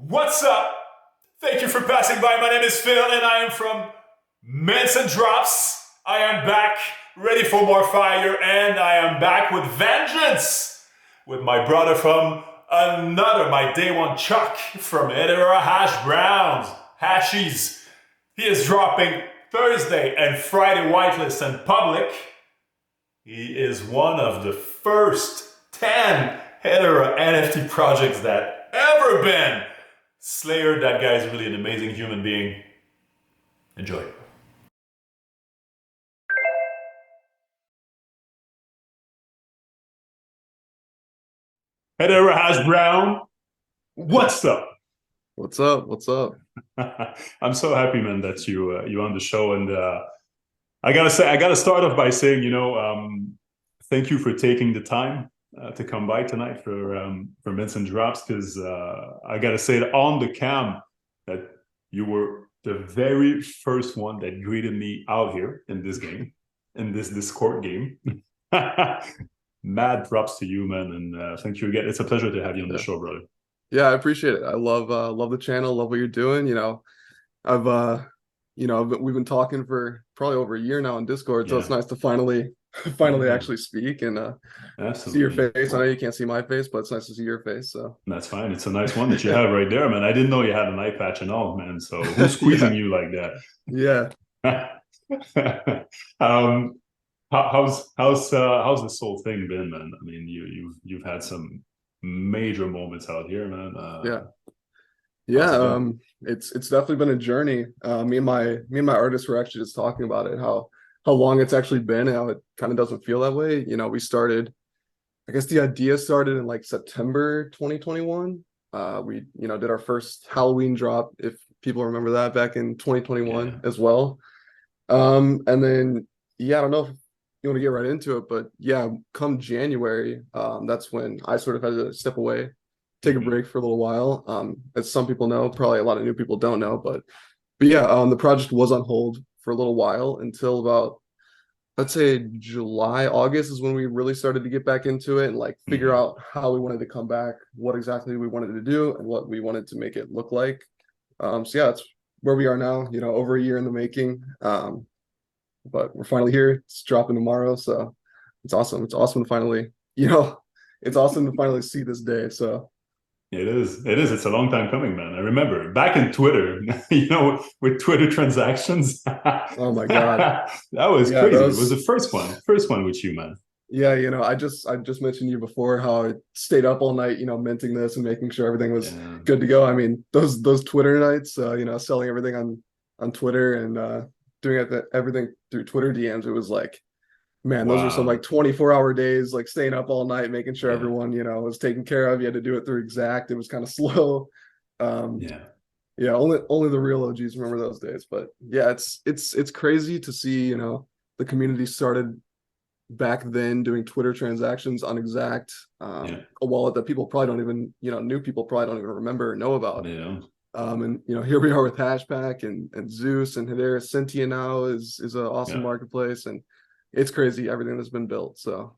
What's up? Thank you for passing by. My name is Phil and I am from Mints and Drops. I am back, ready for more fire, and I am back with vengeance with my brother from my day one Chuck from Hedera Hash Browns, Hashies. He is dropping Thursday and Friday whitelist and public. He is one of the first 10 Hedera NFT projects that ever been. Slayer, that guy is really an amazing human being. Enjoy. Hedera Hash Brown, what's up? What's up? What's up? I'm so happy, man, that you on the show, and I gotta start off by saying, thank you for taking the time to come by tonight for Mints and Drops, because I gotta say that on the cam that you were the very first one that greeted me out here in this game, in this Discord game. Mad props to you, man, and thank you again. It's a pleasure to have you on the show, brother. Yeah, I appreciate it. I love the channel, love what you're doing. We've been talking for probably over a year now on Discord, so it's nice to finally actually speak and see your face. I know you can't see my face, but it's nice to see your face. So that's fine. It's a nice one that you have right there, man. I didn't know you had an eye patch and all, man. So who's squeezing you like that? Yeah. How's this whole thing been, man? I mean, you've had some major moments out here, man. It's definitely been a journey. Me and my artists were actually just talking about it, how long it's actually been, and how it kind of doesn't feel that way. We started, I guess the idea started in like September 2021. We did our first Halloween drop, if people remember that, back in 2021 as well. And then I don't know if you want to get right into it, but come January, that's when I sort of had to step away, take a break for a little while. As some people know, probably a lot of new people don't know, but the project was on hold for a little while until about, let's say, July, August is when we really started to get back into it and like figure out how we wanted to come back, what exactly we wanted to do, and what we wanted to make it look like. That's where we are now, over a year in the making. But we're finally here. It's dropping tomorrow, so it's awesome. It's awesome to finally, it's awesome to finally see this day. So it is. It's a long time coming, man. I remember back in Twitter, with Twitter transactions. Oh my God. That was crazy. It was the first one with you, man. Yeah, I just mentioned you before how I stayed up all night, minting this and making sure everything was good to go. I mean, those Twitter nights, selling everything on Twitter and doing everything through Twitter DMs, it was like, man, those were some like 24-hour days, like staying up all night, making sure everyone, was taken care of. You had to do it through Exact. It was kind of slow. Only the real OGs remember those days. But yeah, it's crazy to see, the community started back then doing Twitter transactions on Exact, a wallet that people probably don't even, new people probably don't even remember or know about. And here we are with Hashpack and Zeus and Hedera. Cynthia now is an awesome marketplace, and it's crazy everything that's been built. So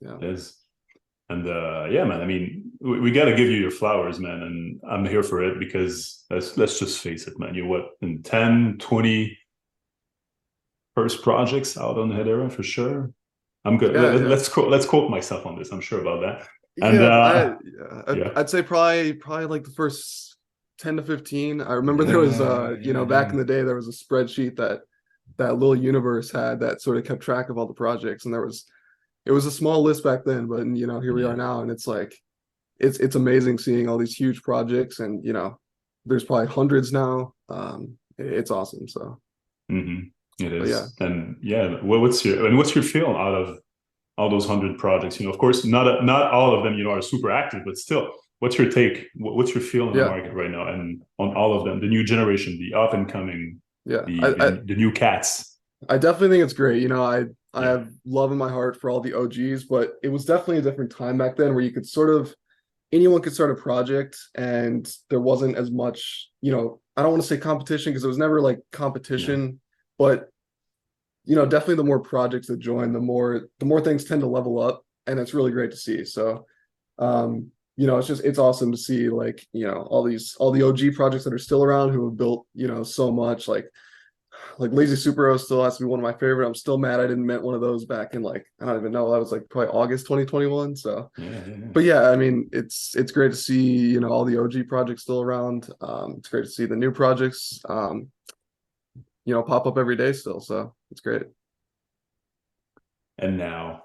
it is. And man, I mean, we got to give you your flowers, man, and I'm here for it because let's just face it, man, you're in 10 20 first projects out on Hedera for sure. I'm good. Let's quote myself on this. I'm sure about that. And I'd say probably like the first 10 to 15. I remember there was back in the day there was a spreadsheet that little universe had that sort of kept track of all the projects, and it was a small list back then, but here we are now, and it's like it's amazing seeing all these huge projects, and there's probably hundreds now. It's awesome. So it is. And what's your feeling out of all those 100 projects? Of course, not all of them are super active, but still, what's your take? What's your feel in the market right now, and on all of them, the new generation, the up and coming, the new cats? I definitely think it's great. I have love in my heart for all the OGs, but it was definitely a different time back then where you could anyone could start a project, and there wasn't as much, I don't want to say competition because it was never like competition, but definitely the more projects that join, the more things tend to level up, and it's really great to see. So it's awesome to see like, all the OG projects that are still around who have built, so much like Lazy Superhero still has to be one of my favorite. I'm still mad I didn't mint one of those back in like, I don't even know, that was like probably August 2021. So, Yeah, yeah, yeah. but yeah, I mean, it's great to see, all the OG projects still around. It's great to see the new projects, pop up every day still. So it's great. And now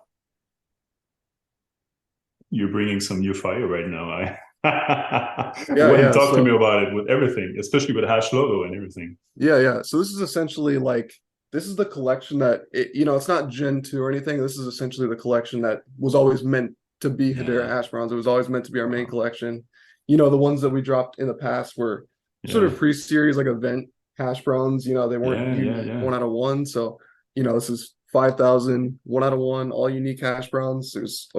you're bringing some new fire right now. Yeah, When yeah. talk to me So about it with everything, especially with hash logo and everything. yeah, yeah. So this is essentially like this is the collection that it's not Gen 2 or anything. This is essentially the collection that was always meant to be Hedera Yeah. hash browns. It was always meant to be our main Wow. collection. The ones that we dropped in the past were sort Yeah. of pre-series like event hash browns. They weren't Yeah. Yeah. unique Yeah. one out of one. So, this is 5,000 one out of one, all unique hash browns. There's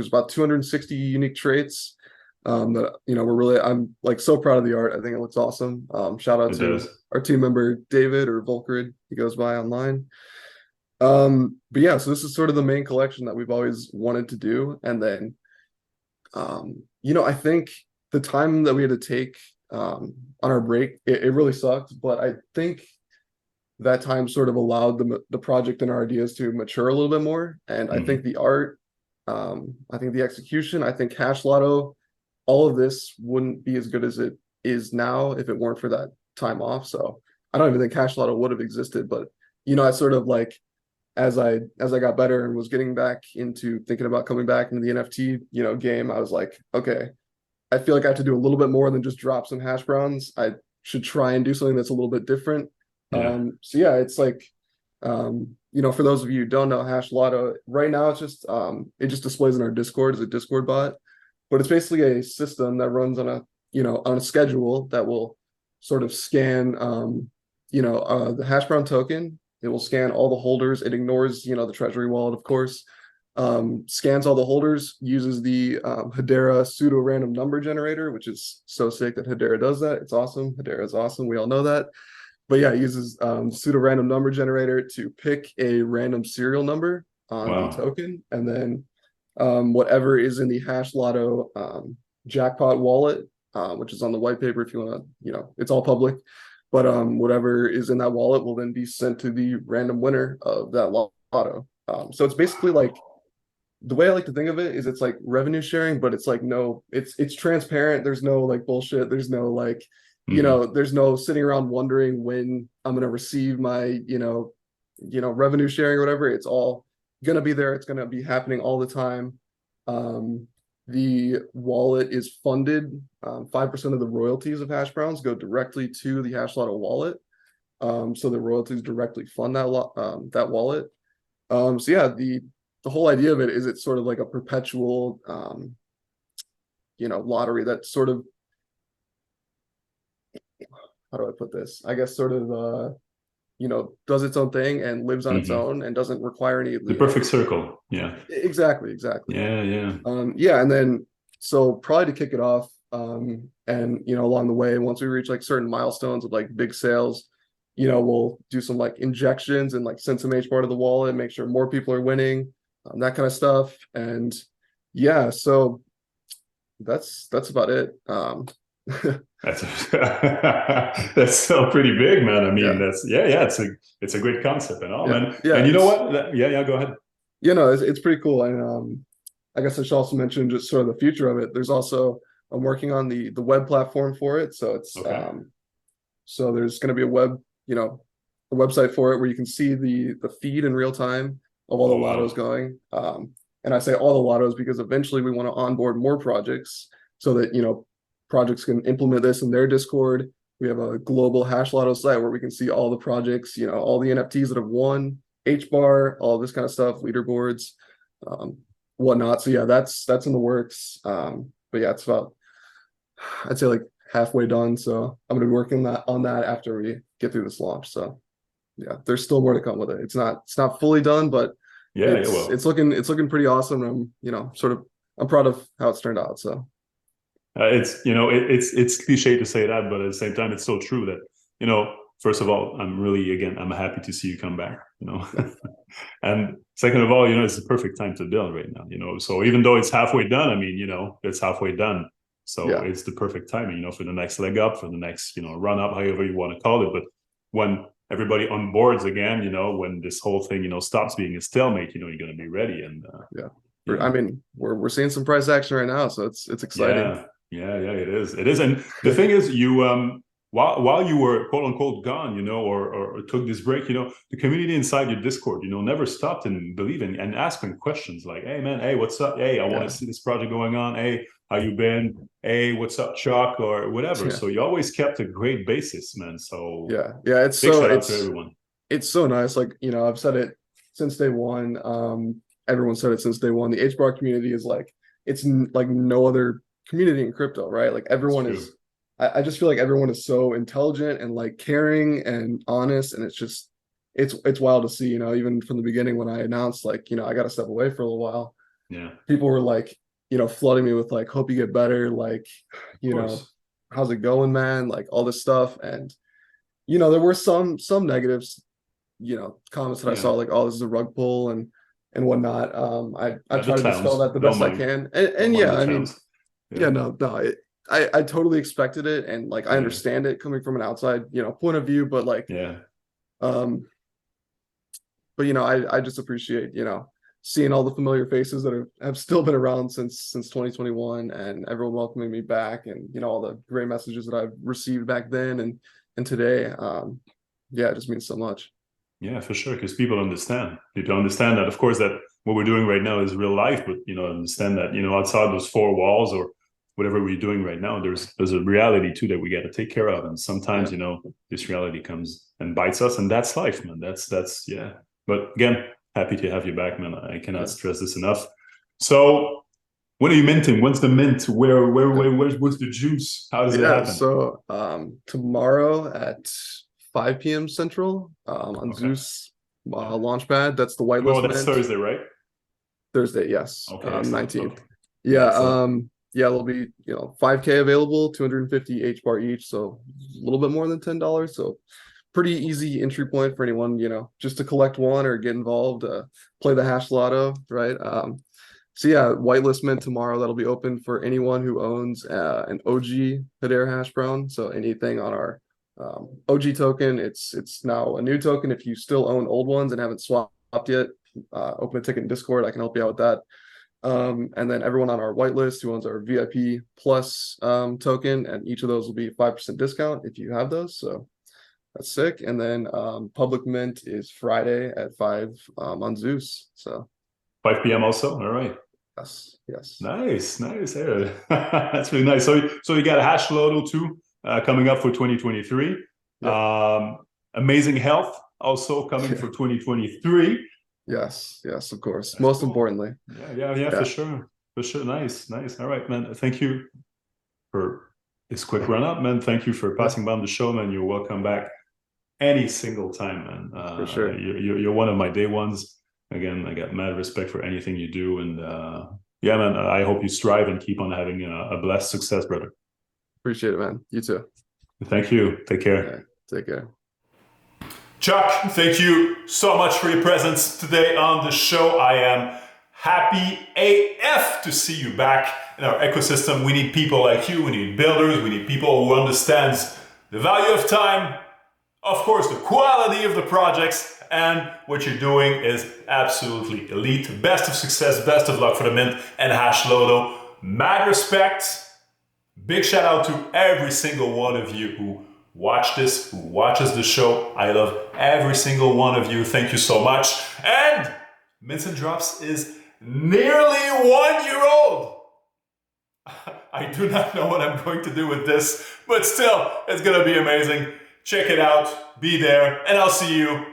about 260 unique traits. That I'm like so proud of the art. I think it looks awesome. Shout out It to does. our team member David or Volkrid, he goes by online. But yeah, so this is sort of the main collection that we've always wanted to do. And then I think the time that we had to take on our break, it really sucked, but I think that time sort of allowed the project and our ideas to mature a little bit more. And I think Mhm. the art, I think the execution, I think Hash Lotto, all of this wouldn't be as good as it is now if it weren't for that time off. So I don't even think Hash Lotto would have existed. But I sort of like as I got better and was getting back into thinking about coming back into the NFT, game, I was like, okay, I feel like I have to do a little bit more than just drop some hash browns. I should try and do something that's a little bit different. Yeah. So yeah, it's like, for those of you who don't know Hash Lotto, right now it's just it just displays in our Discord as a Discord bot, but it's basically a system that runs on a schedule that will sort of scan the hash brown token. It will scan all the holders. It ignores the treasury wallet, of course. Scans all the holders, uses the Hedera pseudo random number generator, which is so sick that Hedera does that. It's awesome. Hedera is awesome. We all know that. But yeah, it uses pseudo random number generator to pick a random serial number on the Wow. token, and then whatever is in the Hash Lotto jackpot wallet, which is on the white paper if you want to, it's all public. But whatever is in that wallet will then be sent to the random winner of that lotto. So it's basically like the way I like to think of it is it's like revenue sharing, but it's like no, it's transparent. There's no like bullshit. There's no like, Mhm. there's no sitting around wondering when I'm gonna receive my, revenue sharing or whatever. It's all gonna be there. It's gonna be happening all the time. Um, the wallet is funded. 5% of the royalties of hash browns go directly to the hash lotto wallet. So the royalties directly fund that wallet. So yeah, the whole idea of it is it's sort of like a perpetual lottery that sort of, how do I put this? I guess sort of does its own thing and lives on its Mhm. own and doesn't require any, The perfect circle. Yeah. exactly, exactly. Yeah. Yeah. Yeah, and then so probably to kick it off, and along the way, once we reach like certain milestones of like big sales, we'll do some like injections and like send some HBAR to the wallet, make sure more people are winning, that kind of stuff. And yeah, so that's about it. That's that's still pretty big, man. I mean, Yeah, that's yeah, yeah. It's a great concept and all, yeah, man. yeah. And you know what? Yeah, yeah. Go ahead. It's pretty cool. And I guess I should also mention just sort of the future of it. There's also I'm working on the web platform for it, so it's Okay. so there's going to be a website for it where you can see the feed in real time of all Oh the lottos wow. going. And I say all the lottos because eventually we want to onboard more projects so that projects can implement this in their Discord. We have a global hash lotto site where we can see all the projects, all the NFTs that have won, HBAR, all this kind of stuff, leaderboards, um, whatnot. So yeah, that's in the works. But yeah, it's about I'd say like halfway done. So I'm gonna be working on that after we get through this launch. So yeah, there's still more to come with it. It's not fully done, but Yeah, yeah. it's Well, it's looking pretty awesome. I'm sort of I'm proud of how it's turned out. So it's it's cliche to say that, but at the same time, it's so true that first of all, I'm really again, I'm happy to see you come back. yeah, And second of all, it's the perfect time to build right now, So even though it's halfway done, I mean, it's halfway done. So Yeah. it's the perfect timing, for the next leg up, for the next, run up, however you want to call it. But when everybody on boards again, when this whole thing, stops being a stalemate, you're going to be ready. And Yeah. I yeah, mean, we're seeing some price action right now, so it's exciting. yeah, it is. It is. And the thing is, while you were quote unquote gone, or took this break, the community inside your Discord, never stopped and believing and asking questions like, hey man, hey, what's up? Hey, I want to see this project going on. Hey, how you been? Hey, what's up, Chuck? Or whatever. Yeah. So you always kept a great basis, man. So Yeah, big shout out to everyone. it's so nice. Like, I've said it since day one. Everyone said it since day one. The HBAR community is like, like no other community in crypto, right? Like everyone is, I just feel like everyone is so intelligent and like caring and honest. And it's just, it's wild to see, even from the beginning when I announced like, I got to step away for a little while. Yeah. People were like, flooding me with like, hope you get better. Like, how's it going, man? Like all this stuff. And, there were some negatives, comments that I saw like, oh, this is a rug pull and whatnot. I try to dispel that the best I can. And yeah, I mean, no, I totally expected it, and like I understand it coming from an outside, point of view, but like, but I just appreciate, seeing all the familiar faces that have still been around since 2021, and everyone welcoming me back, and all the great messages that I've received back then and today. Yeah, it just means so much. Yeah, for sure, because people understand that, of course, that what we're doing right now is real life, but understand that outside those four walls or whatever we're doing right now, there's a reality too that we got to take care of, and sometimes this reality comes and bites us, and that's life, man. That's yeah. But again, happy to have you back, man. I cannot stress this enough. So when are you minting? When's the mint? Where's the juice? How does it happen? So tomorrow at 5 p.m. Central on Zeus Launchpad. That's the whitelist mint. That's Thursday, right? Thursday, yes. Okay, 19th. Okay. Yeah, there'll be 5K available, 250 HBAR each, so a little bit more than $10. So pretty easy entry point for anyone, just to collect one or get involved, play the hash lotto, right? So yeah, whitelist mint tomorrow. That'll be open for anyone who owns an OG Hedera hash brown. So anything on our OG token, it's now a new token. If you still own old ones and haven't swapped yet, open a ticket in Discord. I can help you out with that. And then everyone on our whitelist who owns our VIP plus token, and each of those will be 5% discount if you have those. So that's sick. And then public mint is Friday at 5 on Zeus. So 5 p.m. also. All right. Yes. Nice. Yeah. That's really nice. So you got a hash load too coming up for 2023. Yep. Amazing health also coming for 2023. Yes, of course. That's most importantly. Yeah, for sure. Nice. All right, man. Thank you for this quick run up, man. Thank you for passing by on the show, man. You're welcome back any single time, man. For sure. You're one of my day ones. Again, I got mad respect for anything you do, and yeah, man. I hope you strive and keep on having a blessed success, brother. Appreciate it, man. You too. Thank you. Take care. Take care. Chuck, thank you so much for your presence today on the show. I am happy AF to see you back in our ecosystem. We need people like you. We need builders. We need people who understand the value of time, of course, the quality of the projects, and what you're doing is absolutely elite. Best of success, best of luck for the Mint and Hash Lodo. Mad respect. Big shout out to every single one of you who watch this, who watches the show. I love every single one of you. Thank you so much. And Mints and Drops is nearly 1 year old. I do not know what I'm going to do with this, but still, it's going to be amazing. Check it out. Be there. And I'll see you